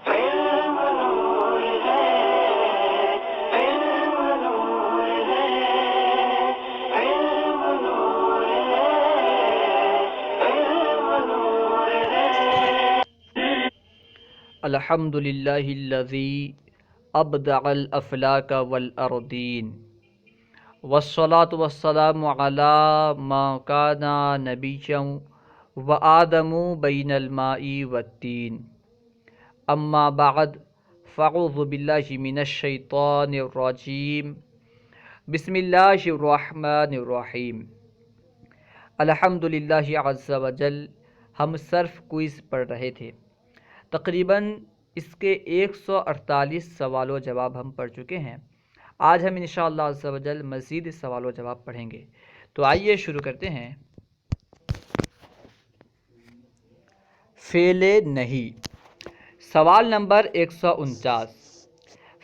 علم نور ہے، علم نور ہے، علم نور ہے، علم نور ہے۔ الحمد للہ الذی ابدع الافلاک والارضین والصلاة والسلام علی ما کان نبیا وآدم بین الماء والتین اما بعد فاعوذ باللہ من الشیطان الرجیم بسم اللہ الرحمن الرحیم۔ الحمد للہ عز وجل۔ ہم صرف کوئز پڑھ رہے تھے، تقریباً اس کے 148 سوال و جواب ہم پڑھ چکے ہیں۔ آج ہم انشاءاللہ عز و جل مزید سوال و جواب پڑھیں گے، تو آئیے شروع کرتے ہیں۔ فعل نہیں، سوال نمبر 149۔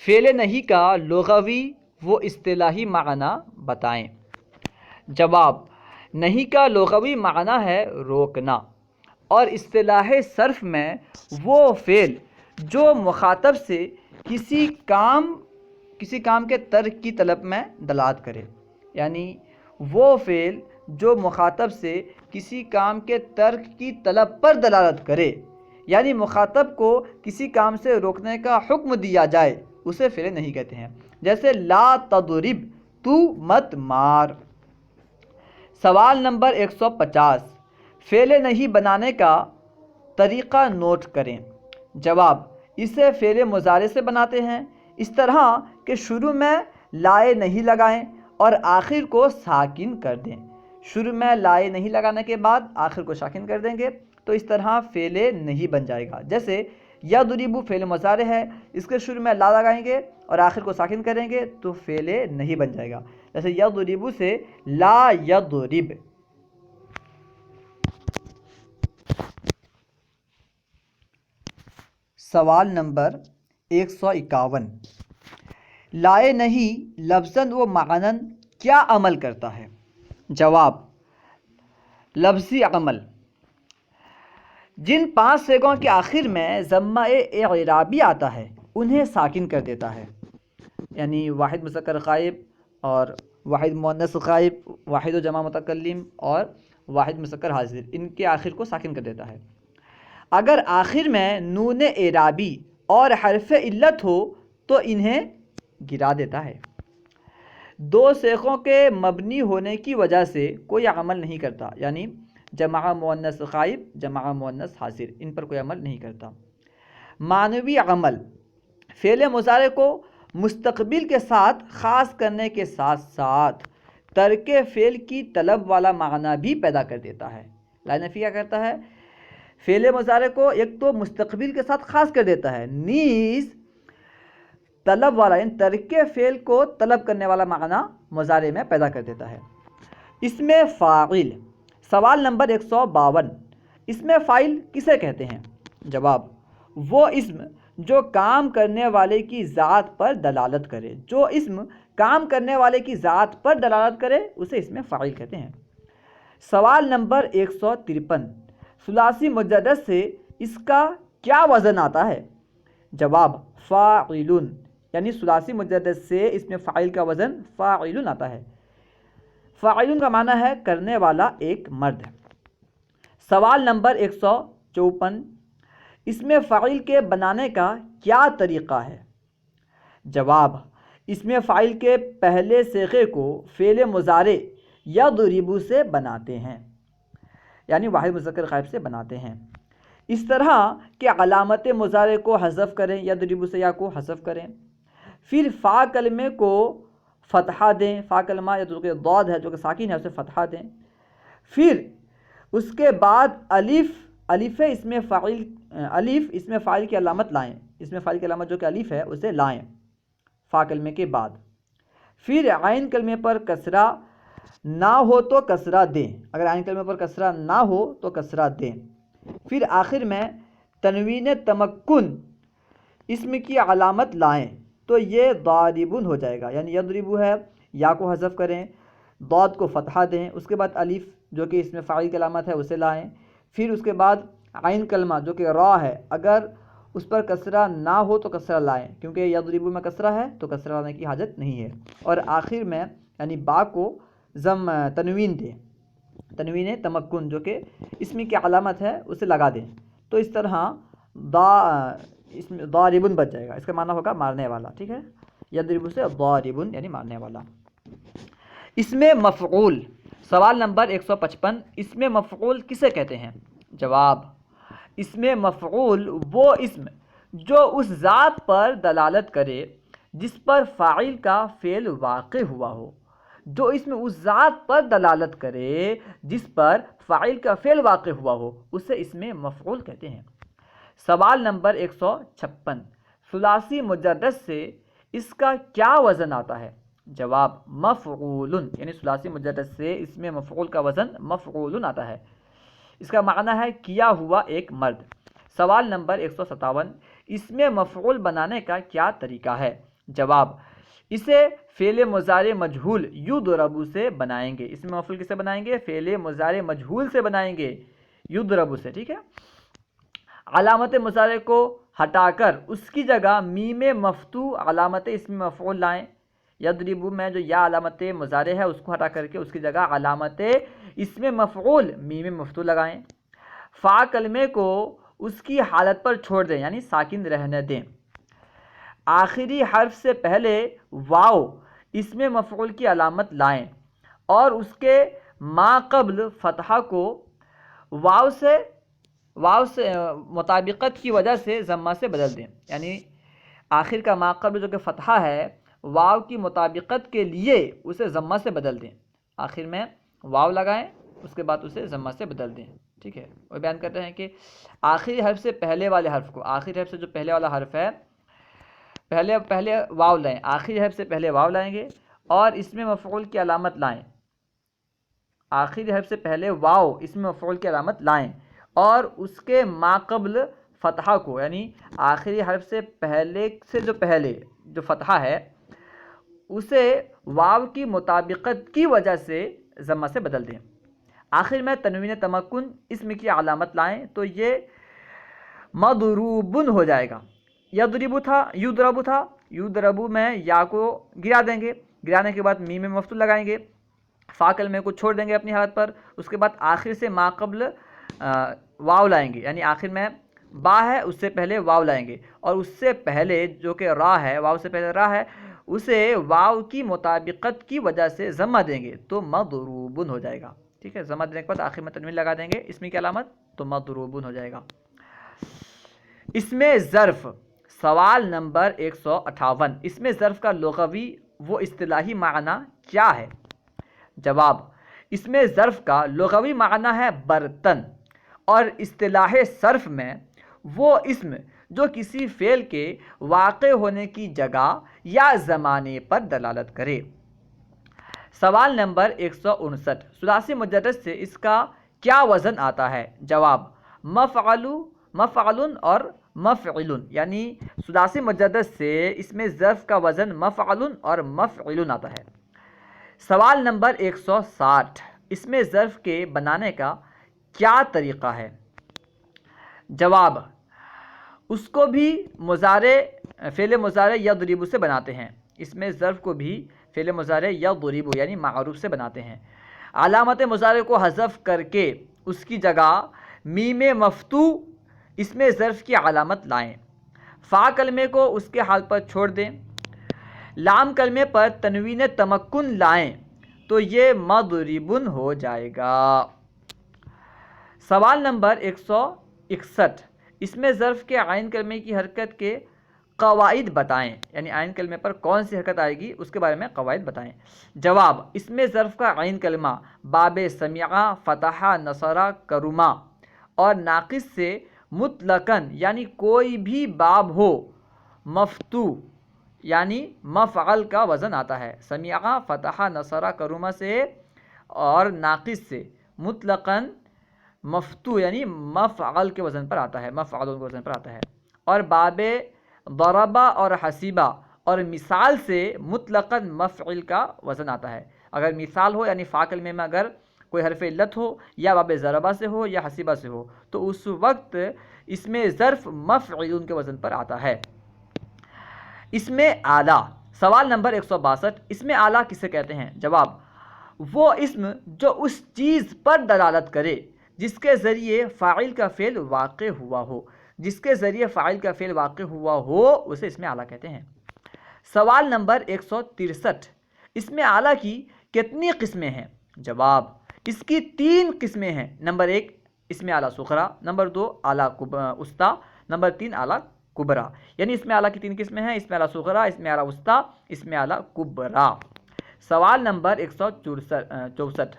فعل نہیں کا لغوی و اصطلاحی معنی بتائیں۔ جواب: نہیں کا لغوی معنی ہے روکنا، اور اصطلاح صرف میں وہ فعل جو مخاطب سے کسی کام کے ترک کی طلب میں دلالت کرے، یعنی وہ فعل جو مخاطب سے کسی کام کے ترک کی طلب پر دلالت کرے، یعنی مخاطب کو کسی کام سے روکنے کا حکم دیا جائے، اسے فعل نہیں کہتے ہیں۔ جیسے لا تضرب، تو مت مار۔ سوال نمبر 150۔ فعل نہیں بنانے کا طریقہ نوٹ کریں۔ جواب: اسے فعل مضارع سے بناتے ہیں، اس طرح کہ شروع میں لائے نہیں لگائیں اور آخر کو ساکن کر دیں۔ شروع میں لائے نہیں لگانے کے بعد آخر کو ساکن کر دیں گے تو اس طرح فعل نہیں بن جائے گا۔ جیسے یضرب فعل مضارع ہے، اس کے شروع میں لا لگائیں گے اور آخر کو ساکن کریں گے تو فعل نہیں بن جائے گا۔ جیسے یضرب سے لا یضرب۔ سوال نمبر 151۔ لائے نہیں لفظاً و معناً کیا عمل کرتا ہے؟ جواب: لفظی عمل۔ جن 5 صیغوں کے آخر میں ضمہ اعرابی آتا ہے انہیں ساکن کر دیتا ہے، یعنی واحد مذکر غائب اور واحد مؤنث غائب، واحد و جمع متکلم اور واحد مذکر حاضر، ان کے آخر کو ساکن کر دیتا ہے۔ اگر آخر میں نون اعرابی اور حرف علت ہو تو انہیں گرا دیتا ہے۔ 2 صیغوں کے مبنی ہونے کی وجہ سے کوئی عمل نہیں کرتا، یعنی جمع مؤنث غائب، جمع مؤنث حاضر، ان پر کوئی عمل نہیں کرتا۔ معنوی عمل: فعل مضارع کو مستقبل کے ساتھ خاص کرنے کے ساتھ ساتھ ترک فعل کی طلب والا معنی بھی پیدا کر دیتا ہے۔ لا نفی کیا کرتا ہے؟ فعل مضارع کو ایک تو مستقبل کے ساتھ خاص کر دیتا ہے، نیز طلب والا یعنی ترک فعل کو طلب کرنے والا معنی مضارع میں پیدا کر دیتا ہے۔ اسم فاعل۔ سوال نمبر 152۔ اسم فاعل کسے کہتے ہیں؟ جواب: وہ اسم جو کام کرنے والے کی ذات پر دلالت کرے، جو اسم کام کرنے والے کی ذات پر دلالت کرے اسے اسم فاعل کہتے ہیں۔ سوال نمبر 153۔ ثلاثی مجدد سے اس کا کیا وزن آتا ہے؟ جواب: فاعل، یعنی ثلاثی مجدد سے اسم فاعل کا وزن فاعل آتا ہے۔ فاعل کا معنی ہے کرنے والا ایک مرد۔ سوال نمبر 154۔ اسم فاعل کے بنانے کا کیا طریقہ ہے؟ جواب: اسم فاعل کے پہلے صیغے کو فعل مضارع یضرب سے بناتے ہیں، یعنی واحد مذکر غائب سے بناتے ہیں، اس طرح کہ علامت مضارع کو حذف کریں، یضرب سے یا کو حذف کریں، پھر فا کلمے کو فتحہ دیں، فا کلمہ یا جو کہ ضاد ہے جو کہ ساکن ہے اسے فتحہ دیں، پھر اس کے بعد الف اسم فاعل کی علامت لائیں، اسم فاعل کی علامت جو کہ الف ہے اسے لائیں فا کلمے کے بعد، پھر عین کلمے پر کسرہ نہ ہو تو کسرہ دیں، اگر عین کلمے پر کسرہ نہ ہو تو کسرہ دیں، پھر آخر میں تنوین تمکن اسم کی علامت لائیں تو یہ ضاربن ہو جائے گا، یعنی یضرب ہے، یا کو حذف کریں، ضاد کو فتحہ دیں، اس کے بعد الف جو کہ اس میں فاعل کی علامت ہے اسے لائیں، پھر اس کے بعد عین کلمہ جو کہ را ہے اگر اس پر کسرہ نہ ہو تو کسرہ لائیں، کیونکہ یضربو میں کسرہ ہے تو کسرہ لانے کی حاجت نہیں ہے۔ اور آخر میں یعنی با کو تنوین دیں، تنوین تمکن جو کہ اسم کی علامت ہے اسے لگا دیں، تو اس طرح ضاربن بچ جائے گا، اس کا معنی ہوگا مارنے والا، ٹھیک ہے، یضربو سے ضاربن یعنی مارنے والا۔ اسم مفعول، سوال نمبر 155، اسم مفعول کسے کہتے ہیں؟ جواب، اسم مفعول وہ اسم جو اس ذات پر دلالت کرے جس پر فاعل کا فعل واقع ہوا ہو، جو اسم اس ذات پر دلالت کرے جس پر فاعل کا فعل واقع ہوا ہو اسے اسم مفعول کہتے ہیں۔ سوال نمبر 156، ثلاثی مجرد سے اس کا کیا وزن آتا ہے؟ جواب، مفعول، یعنی ثلاثی مجرد سے اسم مفعول کا وزن مفعول آتا ہے، اس کا معنی ہے کیا ہوا ایک مرد۔ سوال نمبر 157، اسم مفعول بنانے کا کیا طریقہ ہے؟ جواب، اسے فعل مضارع مجہول یضرب سے بنائیں گے۔ اسم مفعول کسے بنائیں گے؟ فعل مضارع مجہول سے بنائیں گے، یضرب سے، ٹھیک ہے۔ علامت مضارع کو ہٹا کر اس کی جگہ میم مفتوح علامت اسم مفعول لائیں۔ یضرب میں جو یا علامت مضارع ہے اس کو ہٹا کر کے اس کی جگہ علامت اسم مفعول میم مفتوح لگائیں۔ فا کلمے کو اس کی حالت پر چھوڑ دیں، یعنی ساکن رہنے دیں۔ آخری حرف سے پہلے واو اسم مفعول کی علامت لائیں اور اس کے ما قبل فتحہ کو واو سے مطابقت کی وجہ سے ضمہ سے بدل دیں، یعنی آخر کا ما قبل جو کہ فتحہ ہے واو کی مطابقت کے لیے اسے ضمہ سے بدل دیں، آخر میں واو لگائیں اس کے بعد اسے ضمہ سے بدل دیں، ٹھیک ہے۔ وہ بیان کرتے ہیں کہ آخری حرف سے پہلے والے حرف کو، آخری حرف سے جو پہلے والا حرف ہے پہلے واو لائیں، آخری حرف سے پہلے واو لائیں گے اور اسم مفعول کی علامت لائیں، آخری حرف سے پہلے واو اسم مفعول کی علامت لائیں اور اس کے ما قبل فتحہ کو، یعنی آخری حرف سے پہلے جو فتحہ ہے اسے واو کی مطابقت کی وجہ سے ضمہ سے بدل دیں۔ آخر میں تنوین تمکن اسم کی علامت لائیں تو یہ مضروبن ہو جائے گا۔ یضرب تھا، یضرب میں یا کو گرا دیں گے، گرانے کے بعد میم مفتوح لگائیں گے، فا کلمے کو چھوڑ دیں گے اپنی حالت پر، اس کے بعد آخر سے ما قبل واو لائیں گے، یعنی آخر میں با ہے اس سے پہلے واو لائیں گے اور اس سے پہلے جو کہ را ہے، واو سے پہلے را ہے، اسے واو کی مطابقت کی وجہ سے ضمہ دیں گے تو مضروبن ہو جائے گا، ٹھیک ہے۔ ضمہ دینے کے بعد آخر میں تنوین لگا دیں گے اسم کی علامت تو مضروبن ہو جائے گا۔ اسم ظرف، سوال نمبر 158، اسم ظرف کا لغوی و اصطلاحی معنی کیا ہے؟ جواب، اسم ظرف کا لغوی معنی ہے برتن، اور اصطلاح صرف میں وہ اسم جو کسی فعل کے واقع ہونے کی جگہ یا زمانے پر دلالت کرے۔ سوال نمبر 159، ثلاثی مجرد سے اس کا کیا وزن آتا ہے؟ جواب، مفعل اور مفعل، یعنی ثلاثی مجرد سے اسم ظرف کا وزن مفعل اور مفعل آتا ہے۔ سوال نمبر 160، اسم ظرف کے بنانے کا کیا طریقہ ہے؟ جواب، اس کو بھی فعل مضارع یضرب سے بناتے ہیں، اسم ظرف کو بھی فعل مضارع یضرب یعنی معروف سے بناتے ہیں۔ علامت مضارع کو حذف کر کے اس کی جگہ میم مفتوح اسم ظرف کی علامت لائیں، فا کلمے کو اس کے حال پر چھوڑ دیں، لام کلمے پر تنوین تمکن لائیں تو یہ مضربن ہو جائے گا۔ سوال نمبر 161، اسم ظرف کے عین کلمے کی حرکت کے قواعد بتائیں، یعنی عین کلمے پر کون سی حرکت آئے گی اس کے بارے میں قواعد بتائیں۔ جواب، اسم ظرف کا عین کلمہ باب سمعہ، فتحہ، نصرہ، کرما اور ناقص سے مطلقاً یعنی کوئی بھی باب ہو مفتوح یعنی مفعل کا وزن آتا ہے۔ سمعہ، فتحہ، نصرہ، کرما سے اور ناقص سے مطلقاً مفتوح یعنی مفعل کے وزن پر آتا ہے، مفعل کے وزن پر آتا ہے۔ اور باب ضربہ اور حسیبہ اور مثال سے مطلقاً مفعل کا وزن آتا ہے۔ اگر مثال ہو یعنی فا کلمے میں اگر کوئی حرف علت ہو یا باب ضربہ سے ہو یا حسیبہ سے ہو تو اس وقت اس میں ظرف مفعول کے وزن پر آتا ہے۔ اسم اعلیٰ، سوال نمبر 162، اسم اعلیٰ کسے کہتے ہیں؟ جواب، وہ اسم جو اس چیز پر دلالت کرے جس کے ذریعے فاعل کا فعل واقع ہوا ہو، جس کے ذریعے فاعل کا فعل واقع ہوا ہو اسے اسم اعلیٰ کہتے ہیں۔ سوال نمبر 163، اسم اعلیٰ کی کتنی قسمیں ہیں؟ جواب، اس کی 3 قسمیں ہیں۔ نمبر 1 اسم اعلیٰ صغریٰ، نمبر 2 اعلیٰ وسطیٰ، نمبر 3 اعلیٰ کبریٰ۔ یعنی اسم اعلیٰ کی 3 قسمیں ہیں، اسم اعلیٰ صغریٰ، اسم اعلیٰ وسطیٰ، اسم اعلیٰ کبریٰ۔ سوال نمبر 164،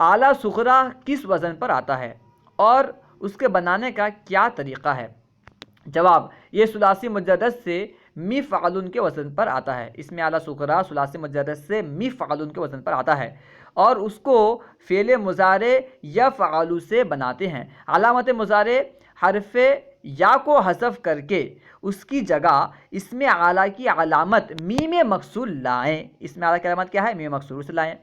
اعلیٰ صغریٰ کس وزن پر آتا ہے اور اس کے بنانے کا کیا طریقہ ہے؟ جواب، یہ ثلاثی مجرد سے مفعول کے وزن پر آتا ہے۔ اسم اعلیٰ صغریٰ ثلاثی مجرد سے مفعول کے وزن پر آتا ہے اور اس کو فعل مضارع یفعل سے بناتے ہیں۔ علامت مضارع حرف یا کو حذف کر کے اس کی جگہ اسم اعلیٰ کی علامت میم مکسور لائیں۔ اسم اعلیٰ کی علامت کیا ہے؟ میم مکسور سے لائیں۔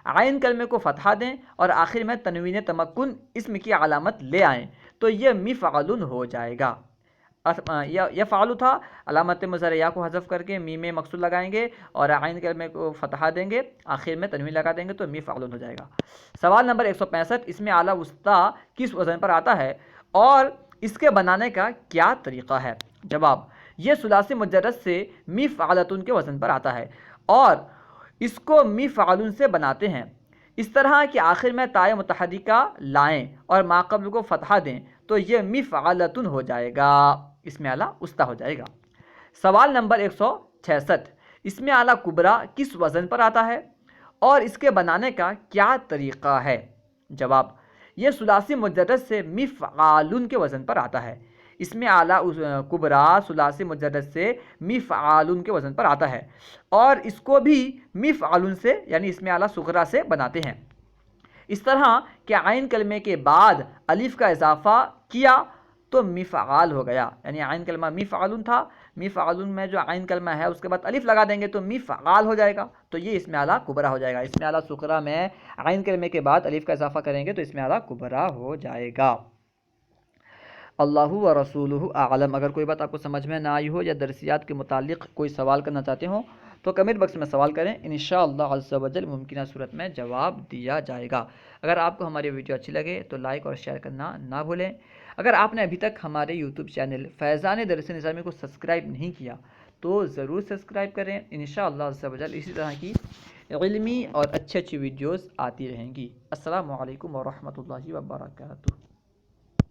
عین کلمے کو فتحہ دیں اور آخر میں تنوین تمکن اسم کی علامت لے آئیں تو یہ مفعول ہو جائے گا۔ یفعل تھا، علامت مضارع یا کو حذف کر کے میم مکسور لگائیں گے اور عین کلمے کو فتحہ دیں گے، آخر میں تنوین لگا دیں گے تو مفعول ہو جائے گا۔ سوال نمبر 165، اسم اعلیٰ وسطیٰ کس وزن پر آتا ہے اور اس کے بنانے کا کیا طریقہ ہے؟ جواب، یہ ثلاثی مجرد سے مفعلۃ کے وزن پر آتا ہے اور اس کو مفعول سے بناتے ہیں اس طرح کہ آخر میں تائے متحرکہ لائیں اور ماقبل کو فتحہ دیں تو یہ مفعلۃ ہو جائے گا، اسم اعلیٰ وسطیٰ ہو جائے گا۔ سوال نمبر 166، اسم اعلیٰ کبریٰ کس وزن پر آتا ہے اور اس کے بنانے کا کیا طریقہ ہے؟ جواب، یہ ثلاثی مجرد سے مفعول کے وزن پر آتا ہے۔ اسم اعلیٰ کبریٰ ثلاثی مجرد سے مفعول کے وزن پر آتا ہے اور اس کو بھی مفعول سے یعنی اسم اعلیٰ صغریٰ سے بناتے ہیں اس طرح کہ عین کلمے کے بعد الف کا اضافہ کیا تو مفعال ہو گیا، یعنی عین کلمہ مفعول تھا، مفعول میں جو عین کلمہ ہے اس کے بعد الف لگا دیں گے تو مفعال ہو جائے گا، تو یہ اسم اعلیٰ کبریٰ ہو جائے گا۔ اسم اعلیٰ صغریٰ میں عین کلمے کے بعد الف کا اضافہ کریں گے تو اسم اعلیٰ کبریٰ ہو جائے گا۔ اللہ و رسولہ اعلم۔ اگر کوئی بات آپ کو سمجھ میں نہ آئی ہو یا درسیات کے متعلق کوئی سوال کرنا چاہتے ہوں تو کمنٹ باکس میں سوال کریں، انشاءاللہ عز و جل ممکنہ صورت میں جواب دیا جائے گا۔ اگر آپ کو ہماری ویڈیو اچھی لگے تو لائک اور شیئر کرنا نہ بھولیں۔ اگر آپ نے ابھی تک ہمارے یوٹیوب چینل فیضان درس نظامی کو سبسکرائب نہیں کیا تو ضرور سبسکرائب کریں، انشاءاللہ عز و جل اسی طرح کی علمی اور اچھی ویڈیوز آتی رہیں گی۔ السلام علیکم ورحمۃ اللہ وبرکاتہ۔